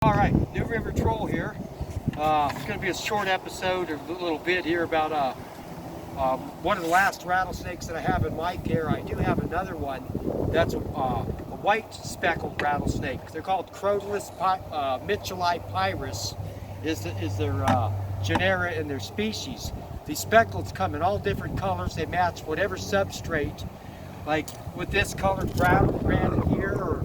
All right, New River Troll here. It's going to be a short episode, or a little bit here about one of the last rattlesnakes that I have in my care. I do have another one that's a white speckled rattlesnake. They're called Crotalus mitchellii pyrus is their genera and their species. These speckleds come in all different colors. They match whatever substrate, like with this colored brown granite here, or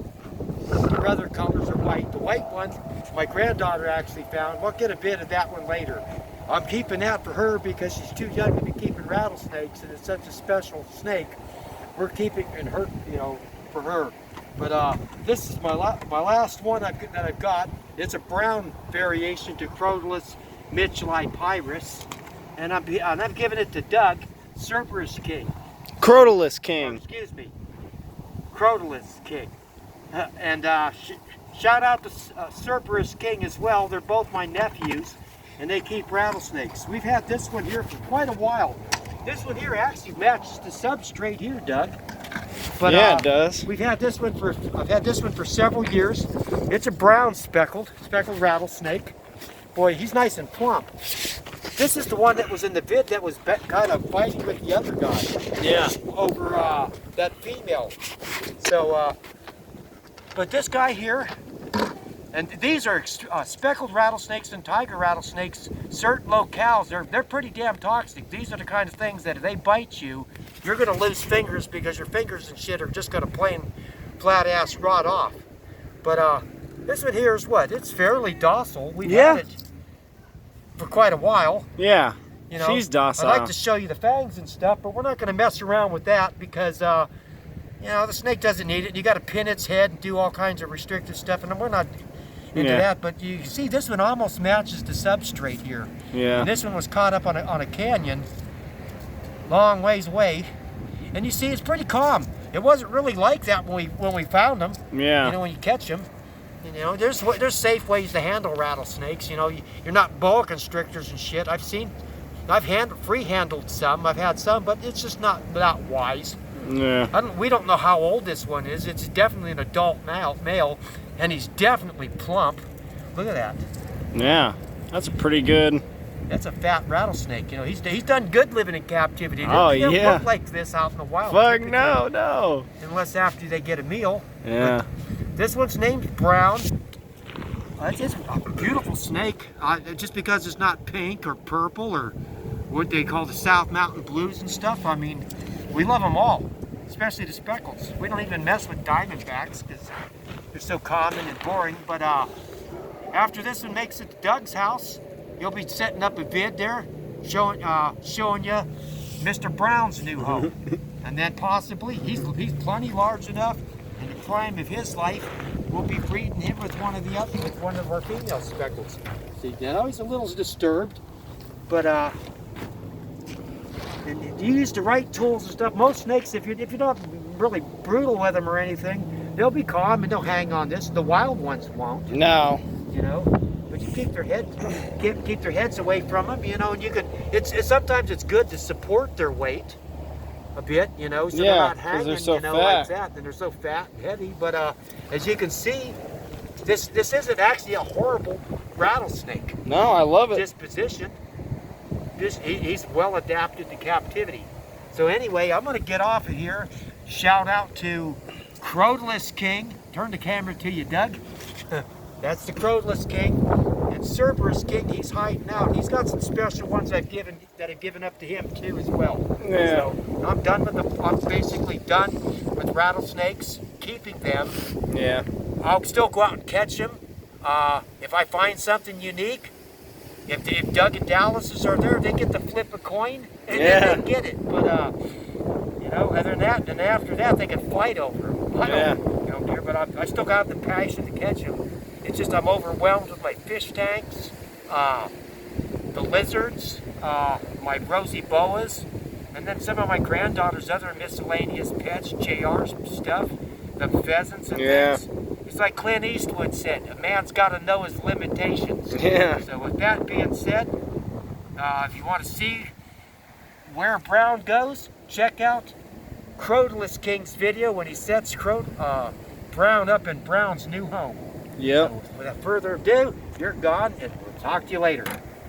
the other colors are white. The white one, my granddaughter actually found. We'll get a bit of that one later. I'm keeping that for her because she's too young to be keeping rattlesnakes, and it's such a special snake. We're keeping in her, for her. But this is my last one that I've got. It's a brown variation to Crotalus mitchellii pyrus, and I'm giving it to Doug, Cerberus King. Crotalus King. Excuse me, Crotalus King. And shout out to Cerberus King as well. They're both my nephews, and they keep rattlesnakes. We've had this one here for quite a while. This one here actually matches the substrate here, Doug. But, yeah, it does. I've had this one for several years. It's a brown speckled rattlesnake. Boy, he's nice and plump. This is the one that was in the vid that was kind of fighting with the other guy. Yeah. Over that female. So, but this guy here, and these are speckled rattlesnakes and tiger rattlesnakes. Certain locales, they're pretty damn toxic. These are the kind of things that if they bite you, you're going to lose fingers, because your fingers and shit are just going to plain flat ass rot off. But this one here is what? It's fairly docile. We've had it for quite a while. Yeah, she's docile. I'd like to show you the fangs and stuff, but we're not going to mess around with that because the snake doesn't need it. You got to pin its head and do all kinds of restrictive stuff, and we're not into that. But you see, this one almost matches the substrate here. Yeah. And this one was caught up on a canyon, long ways away, and you see, it's pretty calm. It wasn't really like that when we found them. Yeah. When you catch them. There's safe ways to handle rattlesnakes. You're not boa constrictors and shit. I've free handled some. I've had some, but it's just not wise. Yeah. We don't know how old this one is. It's definitely an adult male, and he's definitely plump. Look at that. Yeah, that's a pretty good. That's a fat rattlesnake. He's done good living in captivity. Oh, They don't yeah. look like this out in the wild. Fuck no. Unless after they get a meal. Yeah. But this one's named Brown. It's a beautiful snake. Just because it's not pink or purple or what they call the South Mountain Blues and stuff. I mean, we love them all, especially the speckles. We don't even mess with diamondbacks because they're so common and boring. But after this one makes it to Doug's house, he'll be setting up a vid there, showing you Mr. Brown's new home. And then possibly, he's plenty large enough, in the prime of his life, we'll be breeding him with one of our female speckles. See, now he's a little disturbed, but and you use the right tools and stuff. Most snakes, if you're not really brutal with them or anything, they'll be calm and they'll hang on this. The wild ones won't. No. But you keep their heads away from them. And you can. Sometimes it's good to support their weight a bit. So they're not hanging. They're so fat. Like that. And they're so fat and heavy. But as you can see, this isn't actually a horrible rattlesnake. No, I love it. Disposition. He's well adapted to captivity. So anyway, I'm going to get off of here. Shout out to Crotalus King. Turn the camera to you, Doug. That's the Crotalus King. And Cerberus King, he's hiding out. He's got some special ones I've given up to him too as well. Yeah. So I'm done with them. I'm basically done with rattlesnakes, keeping them. Yeah. I'll still go out and catch them. If I find something unique, if Doug and Dallas are there, they get to flip a coin and then they get it. But other than that, and after that, they can fight over them. I don't care, but I still got the passion to catch them. It's just I'm overwhelmed with my fish tanks, the lizards, my rosy boas, and then some of my granddaughter's other miscellaneous pets, JR's stuff, the pheasants and things. It's like Clint Eastwood said, a man's got to know his limitations. Yeah. So with that being said, if you want to see where Brown goes, check out Crotalus King's video when he sets Brown up in Brown's new home. Yep. So without further ado, you're gone, and we'll talk to you later.